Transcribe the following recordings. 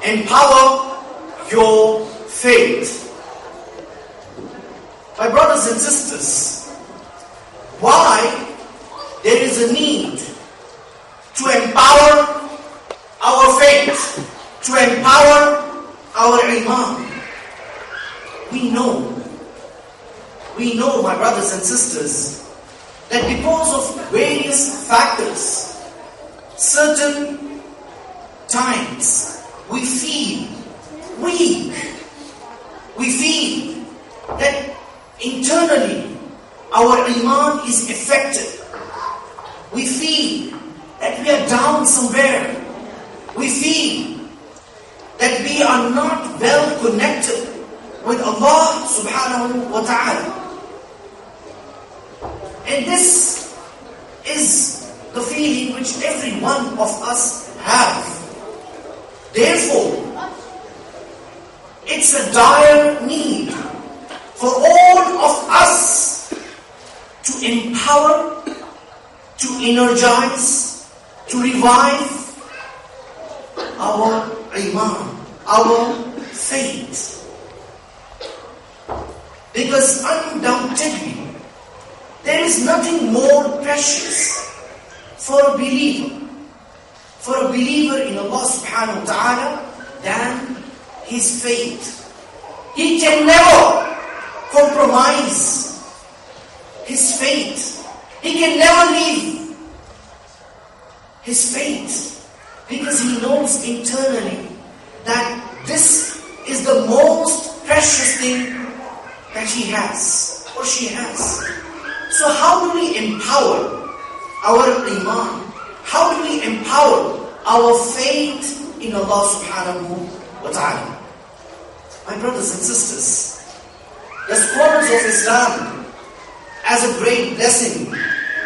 empower your faith. My brothers and sisters, why there is a need to empower our faith, to empower our iman. We know, my brothers and sisters, that because of various factors, certain times we feel weak. We feel that internally our iman is affected. We feel that we are down somewhere. We feel that we are not well connected with Allah subhanahu wa ta'ala. And this is the feeling which every one of us have. Therefore, it's a dire need for all of us to empower, to energize, to revive our iman, our faith. Because undoubtedly, there is nothing more precious for a believer in Allah subhanahu wa ta'ala than his faith. He can never compromise his faith. He can never leave his faith, because he knows internally that this is the most precious thing that he has or she has. So how do we empower our iman? How do we empower our faith in Allah subhanahu wa ta'ala? My brothers and sisters, the scholars of Islam, as a great blessing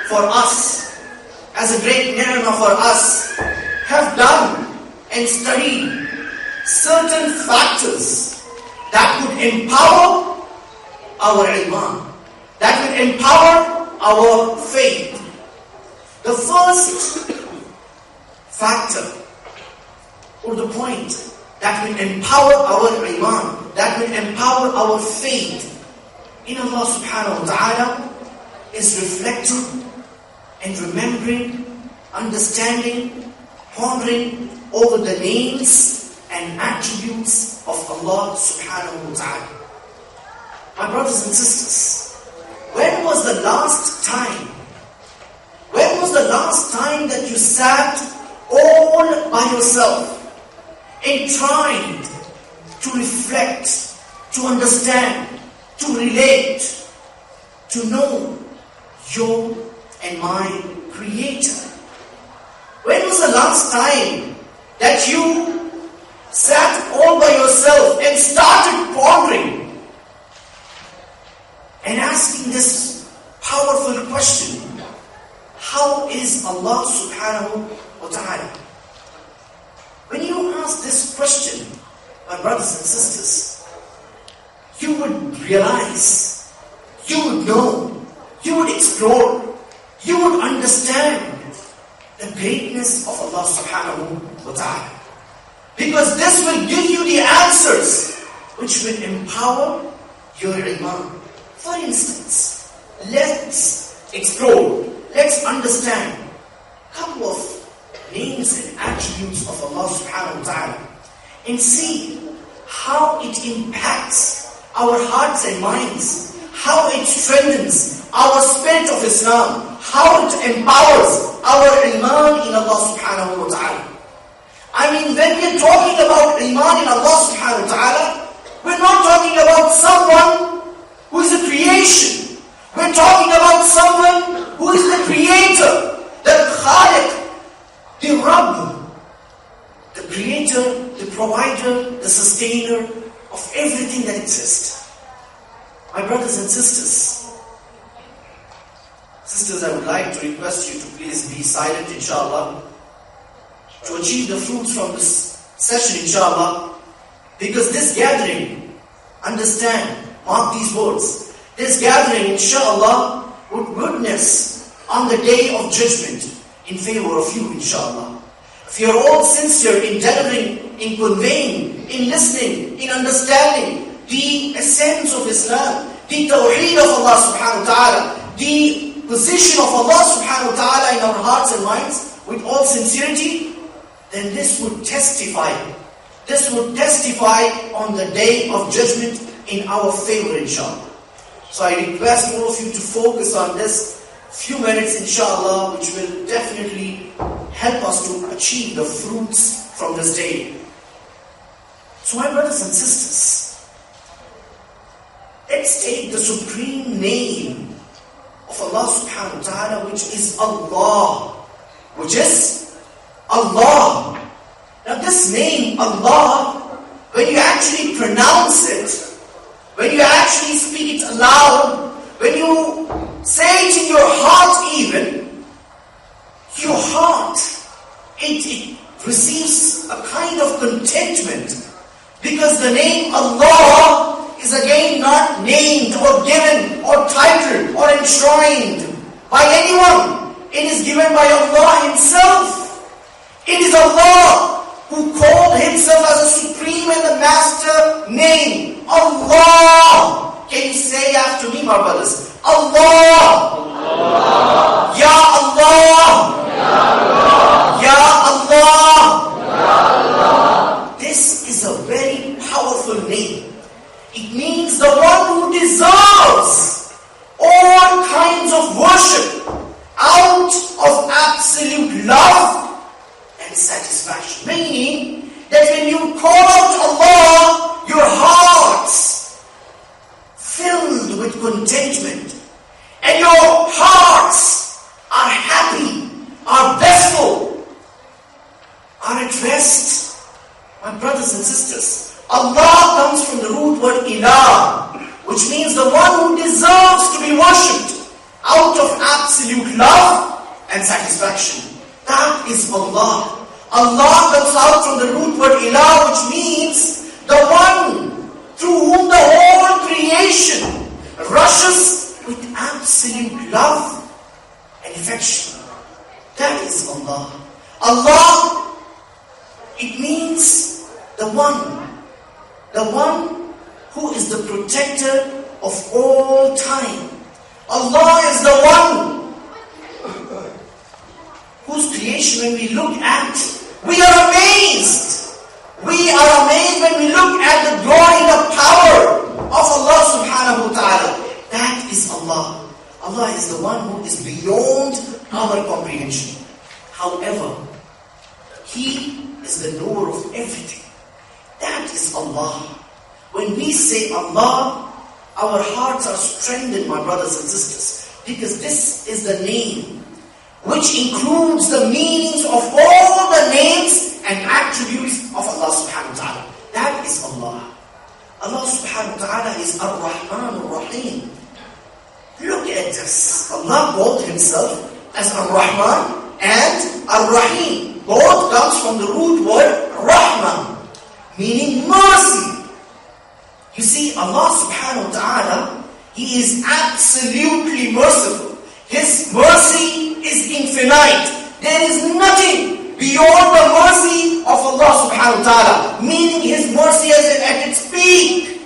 for us, as a great ni'mah for us, have done and studied certain factors that could empower our iman, that could empower our faith. The first factor or the point that will empower our iman, that will empower our faith in Allah subhanahu wa ta'ala is reflecting and remembering, understanding, pondering over the names and attributes of Allah subhanahu wa ta'ala. My brothers and sisters, when was the last time that you sat all by yourself and tried to reflect, to understand, to relate, to know your and my Creator? When was the last time that you sat all by yourself and started pondering and asking this powerful question? How is Allah subhanahu wa ta'ala? When you ask this question, my brothers and sisters, you would realize, you would know, you would explore, you would understand the greatness of Allah subhanahu wa ta'ala. Because this will give you the answers which will empower your iman. For instance, let's explore, let's understand a couple of names and attributes of Allah subhanahu wa ta'ala and see how it impacts our hearts and minds, how it strengthens our spirit of Islam, how it empowers our iman in Allah subhanahu wa ta'ala. I mean, when we're talking about iman in Allah subhanahu wa ta'ala, we're not talking about someone who is a creation. We're talking about someone who is the creator, the Khaliq, the Rabb, the creator, the provider, the sustainer of everything that exists. My brothers and sisters, I would like to request you to please be silent, inshallah, to achieve the fruits from this session, inshallah, because this gathering, understand, mark these words, this gathering, inshallah, would witness on the day of judgment in favor of you, inshallah. if you're all sincere in delivering, in conveying, in listening, in understanding the essence of Islam, the tawheed of Allah subhanahu wa ta'ala, the position of Allah subhanahu wa ta'ala in our hearts and minds with all sincerity, then this would testify on the day of judgment in our favor, inshallah. So I request all of you to focus on this few minutes, inshallah, which will definitely help us to achieve the fruits from this day. So my brothers and sisters, let's take the supreme name of Allah subhanahu wa ta'ala, which is Allah. Now this name, Allah, when you actually pronounce it, when you actually speak it aloud, when you say it in your heart even, your heart, it receives a kind of contentment, because the name Allah is again not named or given or titled or enshrined by anyone. It is given by Allah Himself. It is Allah who called Himself as a supreme and the master name. Allah. Can you say after me, my brothers? Allah. Allah. Ya Allah. Ya Allah. Ya Allah. Ya Allah. This is a very powerful name. It means the one who deserves all kinds of worship out of absolute love and satisfaction. Meaning that when you call out Allah, your hearts filled with contentment, and your hearts are happy, are blissful, are at rest. My brothers and sisters, Allah comes from the root word ilah, which means the one who deserves to be worshipped out of absolute love and satisfaction. That is Allah. Allah comes out from the root word ilah, which means the one through whom the whole creation rushes with absolute love and affection. That is Allah. Allah, it means the one who is the protector of all time. Allah is the one whose creation, when we look at, we are amazed. We are amazed when we look at the glory, the power of Allah subhanahu wa ta'ala. That is Allah. Allah is the one who is beyond our comprehension. However, He is the knower of everything. That is Allah. When we say Allah, our hearts are strengthened, my brothers and sisters, because this is the name which includes the meanings of all the names and attributes of Allah subhanahu wa ta'ala. That is Allah. Allah subhanahu wa ta'ala is Ar-Rahman Ar-Rahim. Look at this. Allah called Himself as Ar-Rahman and Ar-Rahim. Both comes from the root word Rahman, meaning mercy. You see, Allah subhanahu wa ta'ala, He is absolutely merciful. His mercy is infinite. There is nothing beyond the mercy of Allah subhanahu wa ta'ala, meaning His mercy is at its peak.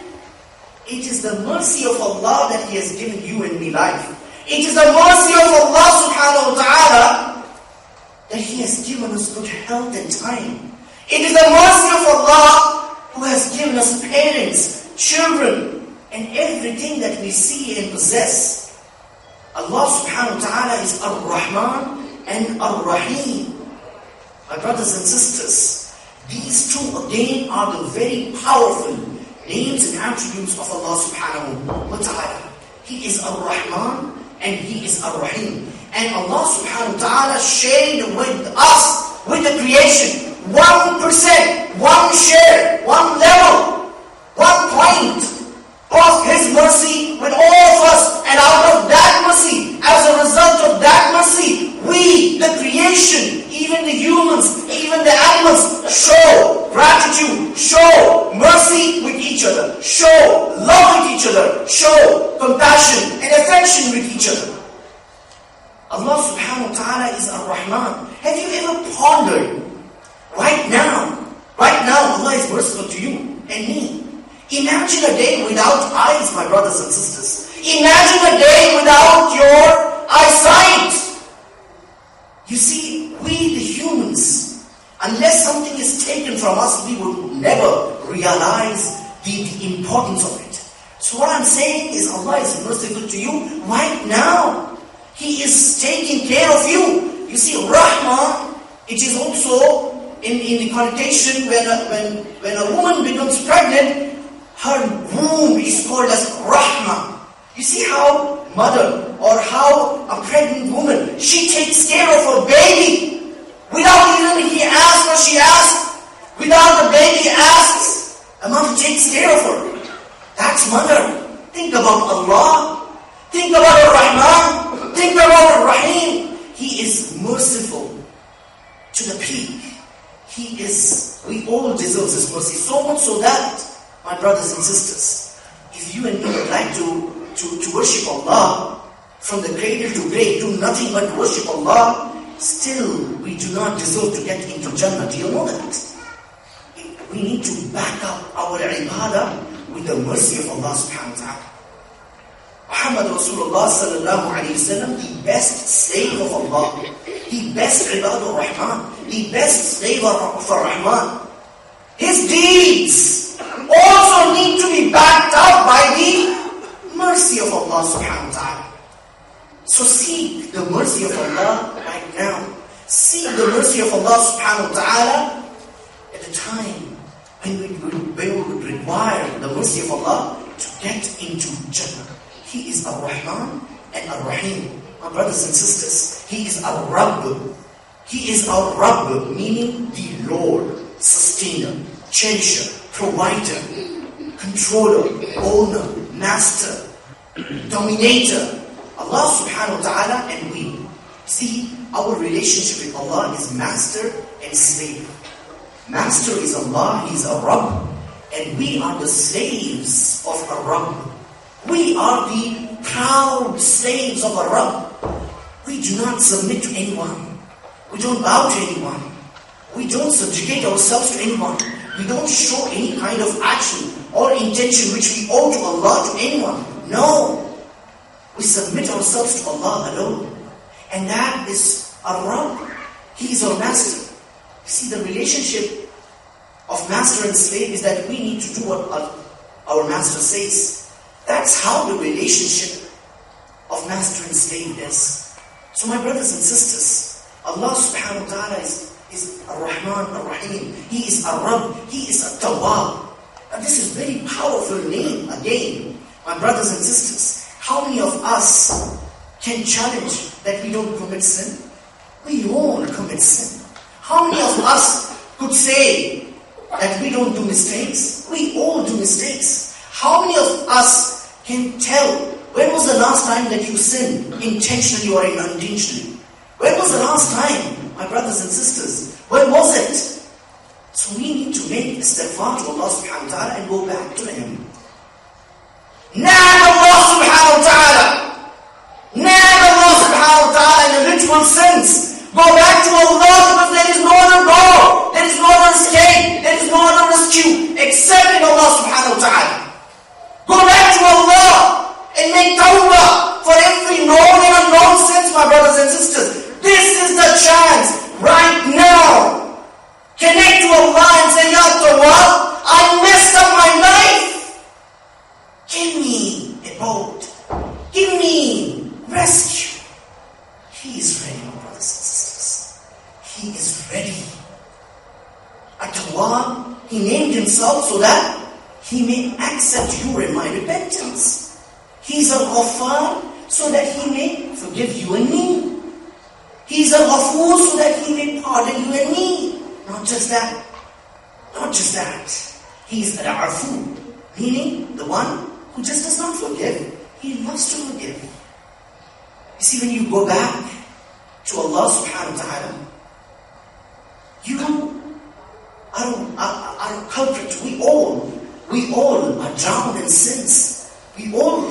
It is the mercy of Allah that He has given you and me life. It is the mercy of Allah subhanahu wa ta'ala that He has given us good health and time. It is the mercy of Allah who has given us parents, children, and everything that we see and possess. Allah subhanahu wa ta'ala is Ar-Rahman and Ar-Rahim. My brothers and sisters, these two again are the very powerful names and attributes of Allah subhanahu wa ta'ala. He is Ar-Rahman and He is Ar-Rahim. And Allah subhanahu wa ta'ala shared with us, with the creation, 1%, one share, one level, 1 point of His mercy with all of us. And out of that mercy, as a result of that mercy, we, the creation, even the humans, even the animals, show gratitude, show mercy with each other, show love with each other, show compassion and affection with each other. Allah subhanahu wa ta'ala is Ar-Rahman. Have you ever pondered Right now, Allah is merciful to you and me. Imagine a day without eyes, my brothers and sisters. Imagine a day without your eyesight. You see, we the humans, unless something is taken from us, we will never realize the importance of it. So what I'm saying is Allah is merciful to you right now. He is taking care of you. You see, Rahmah, it is also in the connotation when a woman becomes pregnant, her womb is called as Rahmah. You see how mother or how a pregnant woman, she takes care of her baby without even he asks or she asks, without the baby asks, a mother takes care of her. That's mother. Think about Allah. Think about Ar-Rahman. Think about Ar-Rahim. He is merciful to the peak. We all deserve His mercy. So much so that, my brothers and sisters, if you and me would like to worship Allah, from the cradle to grave, do nothing but worship Allah, still we do not deserve to get into Jannah. Do you know that? We need to back up our ibadah with the mercy of Allah subhanahu wa ta'ala. Muhammad Rasulullah sallallahu alayhi wa sallam, the best slave of Allah, the best ibad al-Rahman, the best slave of Ar-Rahman. His deeds also need to be backed up by the mercy of Allah subhanahu wa ta'ala. So seek the mercy of Allah right now. Seek the mercy of Allah subhanahu wa ta'ala at the time when we would require the mercy of Allah to get into Jannah. He is Ar-Rahman and Ar-Rahim. My brothers and sisters, He is Ar-Rabb. He is our Rabb, meaning the Lord, sustainer, cherisher, provider, controller, owner, master, dominator. Allah subhanahu wa ta'ala and we. See, our relationship with Allah is master and slave. Master is Allah, He is our Rabb, and we are the slaves of our Rabb. We are the proud slaves of our Rabb. We do not submit to anyone. We don't bow to anyone. We don't subjugate ourselves to anyone. We don't show any kind of action or intention which we owe to Allah to anyone. No. We submit ourselves to Allah alone. And that is our Rabb. He is our master. You see, the relationship of master and slave is that we need to do what our master says. That's how the relationship of master and slave is. So my brothers and sisters, Allah subhanahu wa ta'ala is Ar-Rahman, Ar-Rahim. He is Ar-Rabb. He is At-Tawwab. And this is very powerful name again. My brothers and sisters, how many of us can challenge that we don't commit sin? We all commit sin. How many of us could say that we don't do mistakes? We all do mistakes. How many of us can tell when was the last time that you sinned intentionally or unintentionally? When was the last time, my brothers and sisters? When was it? So we need to make istighfar to Allah subhanahu wa ta'ala and go back to Him. Na'am Allah subhanahu wa ta'ala. Na'am Allah subhanahu wa ta'ala in the ritual sins. Go back to Allah because there is no other door. There is no other escape. There is no other rescue except in Allah subhanahu wa ta'ala. Go back to Allah and make tawbah for every known and unknown sins, my brothers and sisters. This is the chance right now. Connect to Allah and say, Ya Tawwab, I messed up my life. Give me a boat. Give me rescue. He is ready, my brothers and sisters. He is ready. At-Tawwab, He named Himself so that He may accept your and my repentance. He is Al-Ghaffar so that He may forgive you and me. He is Al-Ghafur so that He may pardon you and me. Not just that. Not just that. He is Al-Afu, meaning the one who just does not forgive. He loves to forgive. You see, when you go back to Allah subhanahu wa ta'ala, you are a culprit. We all are drowned in sins. We all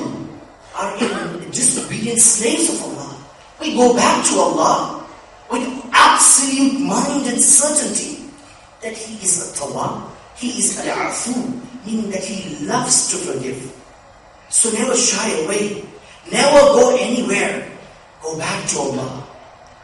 are in disobedient slaves of Allah. We go back to Allah with absolute mind and certainty. that He is a Tawwab, He is al-Afu, meaning that He loves to forgive. So never shy away. Never go anywhere. Go back to Allah.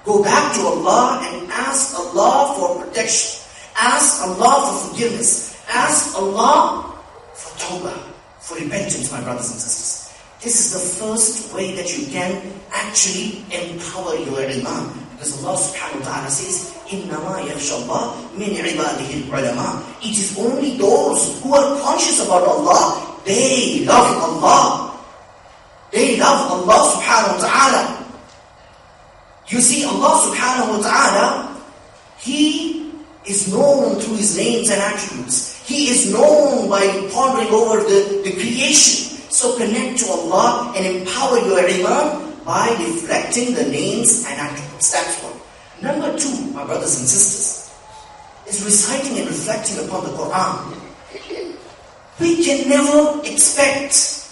Go back to Allah and ask Allah for protection. Ask Allah for forgiveness. Ask Allah for tawbah, for repentance, my brothers and sisters. This is the first way that you can actually empower your iman. Because Allah subhanahu wa ta'ala says, إِنَّمَا يَخْشَى اللَّهَ مِنْ عِبَادِهِ الْعُلَمَاءِ. It is only those who are conscious about Allah, they love Allah. They love Allah subhanahu wa ta'ala. You see, Allah subhanahu wa ta'ala, He is known through His names and attributes. He is known by pondering over the creation. So connect to Allah and empower your iman by reflecting the names and attributes. That's one. Number two, my brothers and sisters, is reciting and reflecting upon the Quran. We can never expect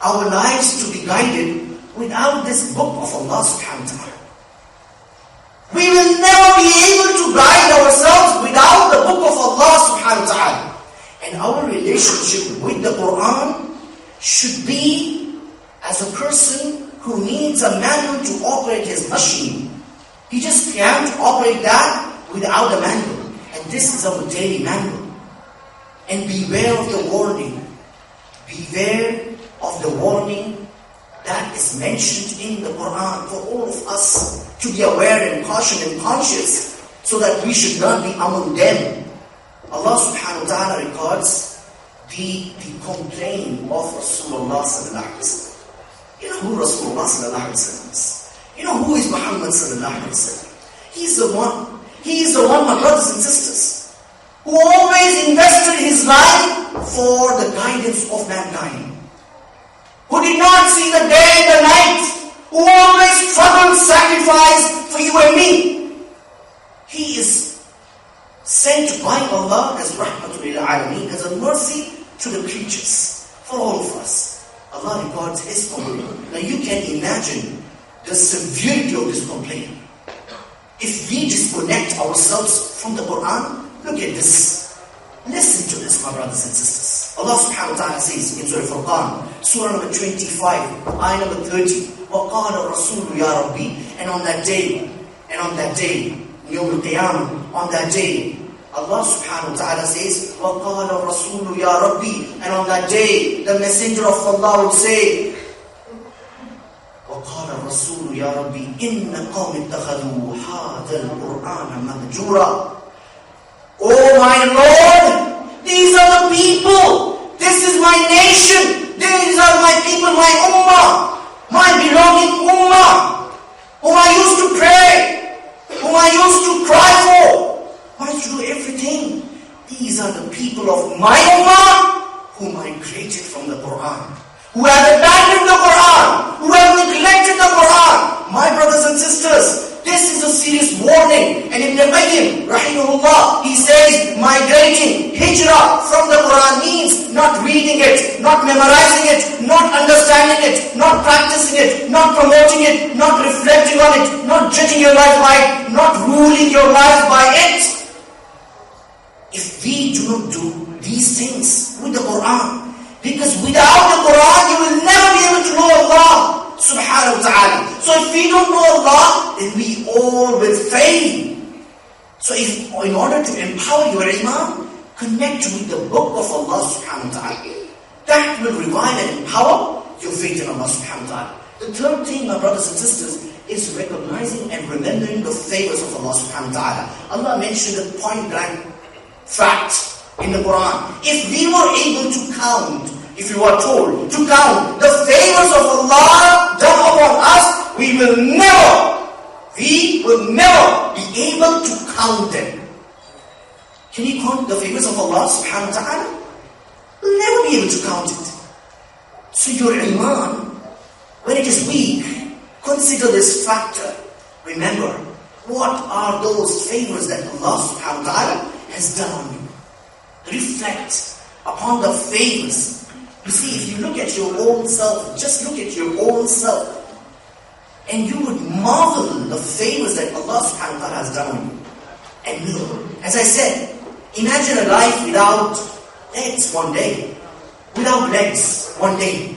our lives to be guided without this book of Allah subhanahu wa ta'ala. We will never be able to guide ourselves without the book of Allah subhanahu wa ta'ala. And our relationship with the Quran should be as a person who needs a manual to operate his machine. He just can't operate that without a manual. And this is our daily manual. And beware of the warning. Beware of the warning that is mentioned in the Quran for all of us to be aware and caution and conscious so that we should not be among them. Allah subhanahu wa ta'ala records the complaint of Rasulullah sallallahu alaihi wasallam. You know who Rasulullah sallallahu alaihi wasallam is? You know who is Muhammad sallallahu alaihi wasallam? He's the one. He is the one, my brothers and sisters, who always invested his life for the guidance of mankind. Who did not see the day and the night, who always struggled, sacrificed for you and me. He is sent by Allah as rahmatul lil alameen, as a mercy to the creatures, for all of us. Allah records His complaint. Now you can imagine the severity of this complaint. If we disconnect ourselves from the Quran, look at this. Listen to this, my brothers and sisters. Allah subhanahu wa ta'ala says in Surah Furqan, Surah number 25, ayah number 30, وَقَالَ الرَّسُولُ يَا رَبِّي. And on that day, Yawm al-Qiyamah, on that day, Allah subhanahu wa ta'ala says, وَقَالَ الرَّسُولُ يَا رَبِّي. And on that day, the messenger of Allah will say, وَقَالَ الرَّسُولُ يَا رَبِّي إِنَّ قَوْمِ اتَّخَذُوا هَذَا الْقُرْآنَ مَهْجُورًا. Oh my Lord, these are the people. This is my nation. These are my people, my ummah, my belonging ummah, whom I used to pray, whom I used to cry for, whom I used to do everything. These are the people of my ummah, whom I created from the Quran, who have abandoned the Quran, who have neglected the Quran. My brothers and sisters, this is a serious warning. And Ibn Qayyim, rahimahullah, he says, migrating, hijrah from the Quran means not reading it, not memorizing it, not understanding it, not practicing it, not promoting it, not reflecting on it, not judging your life by it, not ruling your life by it. If we do not do these things with the Quran, because without the Quran you will never be able to know Allah subhanahu wa ta'ala. So if we don't know Allah, then we all will fail. So in order to empower your iman, connect with the book of Allah subhanahu wa ta'ala. That will revive and empower your faith in Allah subhanahu wa ta'ala. The third thing, my brothers and sisters, is recognizing and remembering the favors of Allah subhanahu wa ta'ala. Allah mentioned a point blank fact in the Quran. If we were able to count, if you are told to count the favors of Allah done upon us, we will never be able to count them. Can you count the favors of Allah subhanahu wa ta'ala? We'll never be able to count it. So your iman, when it is weak, consider this factor. Remember, what are those favors that Allah subhanahu wa ta'ala has done on you? Reflect upon the favors. You see, if you look at your own self, just look at your own self, and you would marvel the favors that Allah subhanahu wa ta'ala has done on you. and me. As I said, imagine a life without legs one day, without legs one day,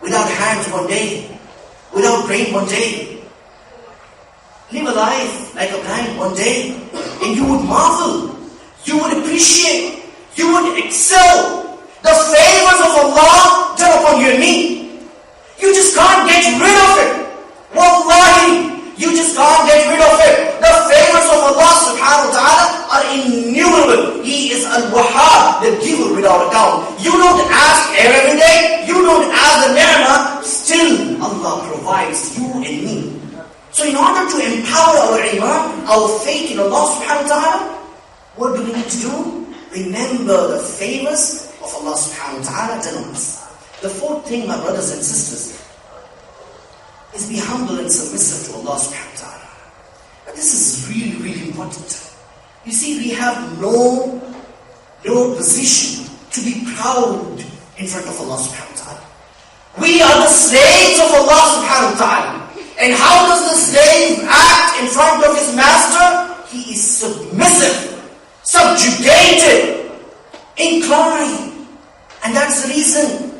without hands one day, without brain one day. Live a life like a blind one day, and you would marvel, you would appreciate, you would excel the favors of Allah done upon your knee. You just can't get rid of it. Wallahi, you just can't get rid of it. The favors of Allah subhanahu wa ta'ala are innumerable. He is Al-Wahhab, the giver without account. You don't ask every day, you don't ask the ni'mah, still Allah provides you and me. So in order to empower our iman, our faith in Allah subhanahu wa ta'ala, what do we need to do? Remember the favors of Allah subhanahu wa ta'ala done on us. The fourth thing, my brothers and sisters, is be humble and submissive to Allah subhanahu wa ta'ala. But this is really, really important. You see, we have no position to be proud in front of Allah subhanahu wa ta'ala. We are the slaves of Allah subhanahu wa ta'ala. And how does the slave act in front of his master? He is submissive, subjugated, inclined. And that's the reason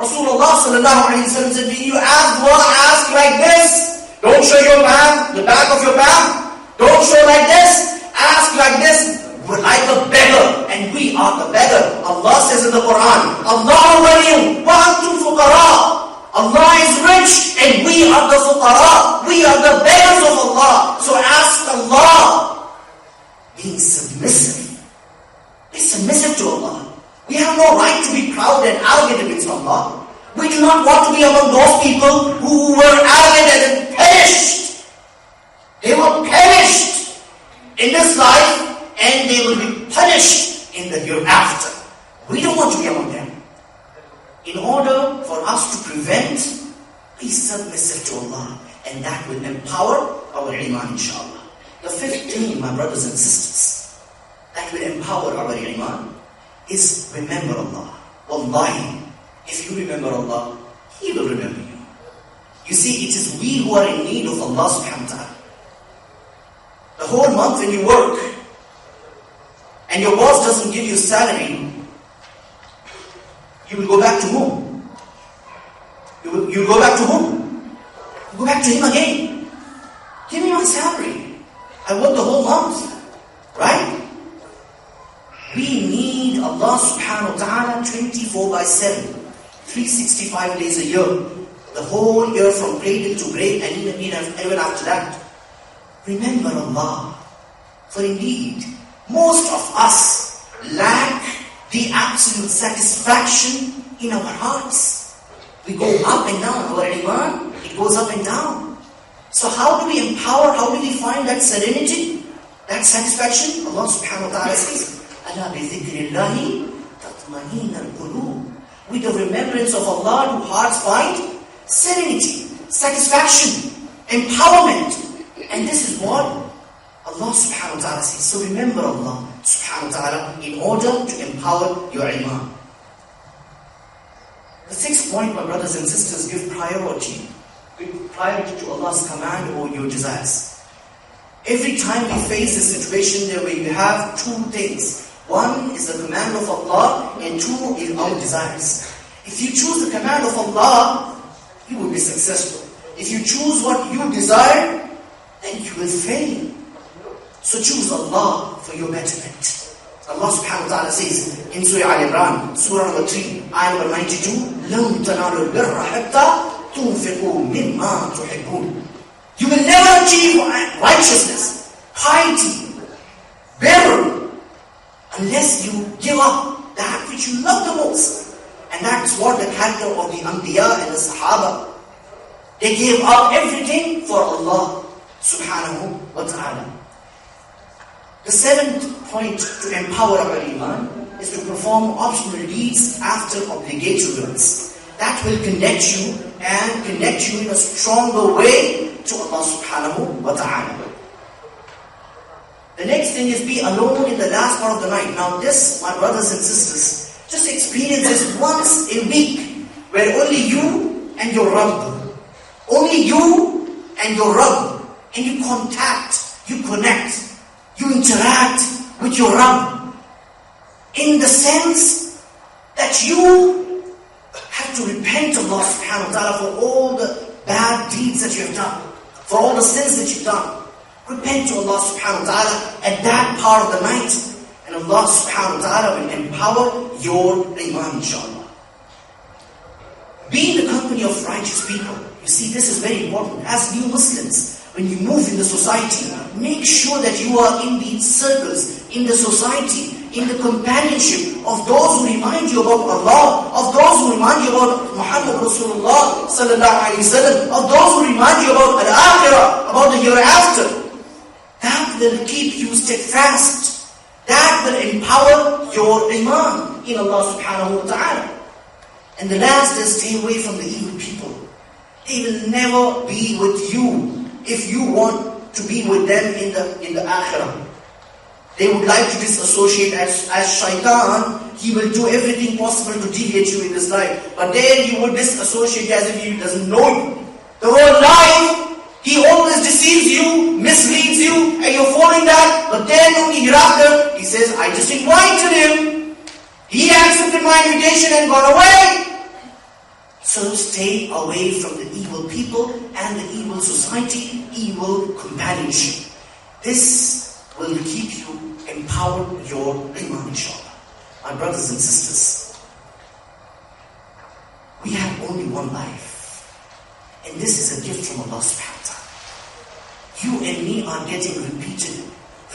Rasulullah sallallahu alayhi wa sallam said, when you ask dua, ask like this. Don't show your palm, the back of your palm. Don't show like this. Ask like this. We're like a beggar, and we are the beggar. Allah says in the Quran, Allahu waliyun wa antum fuqara. Allah is rich, and we are the fuqara. We are the beggars of Allah. So ask Allah. Being submissive. Be submissive to Allah. We have no right to be proud and arrogant against Allah. We do not want to be among those people who were arrogant and perished. They were perished in this life, and they will be punished in the hereafter. We don't want to be among them. In order for us to prevent, be submissive to Allah, and that will empower our iman, inshallah. The fifth thing, my brothers and sisters, that will empower our iman is remember Allah. Wallahi, if you remember Allah, He will remember you. You see, it is we who are in need of Allah subhanahu wa ta'ala. The whole month when you work, and your boss doesn't give you salary, you will go back to whom? You will go back to whom? You go back to him again. Give me my salary. I worked the whole month. Right? We need Allah subhanahu wa ta'ala 24/7, 365 days a year. The whole year from cradle to grave, and even after that. Remember Allah. For indeed, most of us lack the absolute satisfaction in our hearts. We go up and down. Our iman, it goes up and down. So how do we empower, how do we find that serenity, that satisfaction? Allah subhanahu wa ta'ala says, Ala bi dhikrillahi tatma'inna al-qulub. With the remembrance of Allah, do hearts find serenity, satisfaction, empowerment. And this is what Allah subhanahu wa ta'ala says. So remember Allah subhanahu wa ta'ala in order to empower your iman. The sixth point, my brothers and sisters, give priority. Give priority to Allah's command over your desires. Every time we face a situation there we have two things. One is the command of Allah, and two is our desires. If you choose the command of Allah, you will be successful. If you choose what you desire, then you will fail. So choose Allah for your betterment. Allah subhanahu wa ta'ala says in Surah Al-Imran, Surah number 3, ayah number 92, لَن تَنَالُوا الْبِرَّ حَتَّى تُنْفِقُوا مِمَّا تُحِبُّونَ. You will never achieve righteousness, piety, birr, unless you give up that which you love the most. And that is what the character of the Anbiya and the Sahaba. They gave up everything for Allah subhanahu wa ta'ala. The seventh point to empower our iman is to perform optional deeds after obligatory ones. That will connect you in a stronger way to Allah subhanahu wa ta'ala. The next thing is be alone in the last part of the night. Now this, my brothers and sisters, just experience this once a week, where only you and your Rabb, only you and your Rabb, and you contact, you connect, you interact with your Rabb in the sense that you have to repent to Allah subhanahu wa ta'ala for all the bad deeds that you have done, for all the sins that you've done. Repent to Allah subhanahu wa ta'ala at that part of the night, and Allah subhanahu wa ta'ala will empower your iman, inshallah. Be in the company of righteous people. You see, this is very important. As new Muslims, when you move in the society, make sure that you are in the circles, in the society, in the companionship of those who remind you about Allah, of those who remind you about Muhammad Rasulullah sallallahu alayhi wa sallam, of those who remind you about Al-Akhirah, about the hereafter. That will keep you steadfast. That will empower your iman in Allah subhanahu wa ta'ala. And the last is, stay away from the evil people. They will never be with you if you want to be with them in the akhirah. They would like to disassociate as shaitan. He will do everything possible to deviate you in this life. But then he will disassociate as if he doesn't know you. The whole life, he always deceives you, misleads you, and you're following that. But then only hereafter, he says, I just invited him. He accepted my invitation and gone away. So stay away from the evil people and the evil society, evil companionship. This will keep you empowered your iman, inshallah. My brothers and sisters, we have only one life. And this is a gift from Allah subhanahu wa ta'ala. You and me are getting repeated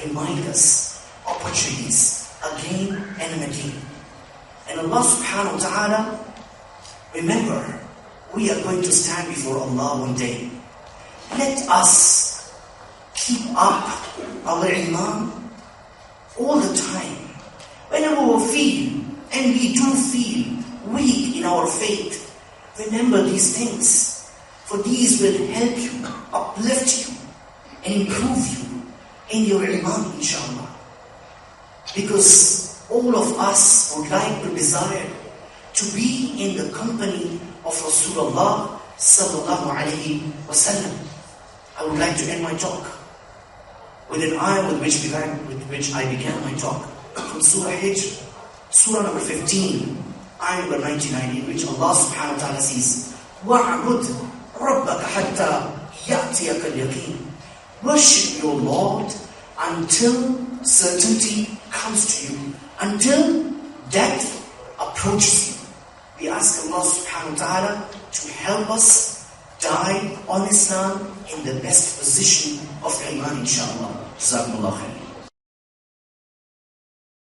reminders, opportunities, again and again. And Allah subhanahu wa ta'ala, remember, we are going to stand before Allah one day. Let us keep up our iman all the time. Whenever we feel, and we do feel weak in our faith, remember these things. For these will help you, uplift you, and improve you in your iman, inshallah. Because all of us would like to desire to be in the company of Rasulullah sallallahu alayhi wa sallam. I would like to end my talk with an ayah with which I began my talk, from Surah Hijr, Surah number 15, ayah number 99, in which Allah subhanahu wa ta'ala says, وَعْبُدْ رَبَّكَ حَتَّى يَأْتِيَكَ الْيَقِينَ. Worship your Lord until certainty comes to you, until death approaches you. We ask Allah subhanahu wa ta'ala to help us die on Islam in the best position of iman, inshallah. Jazakumullah khair.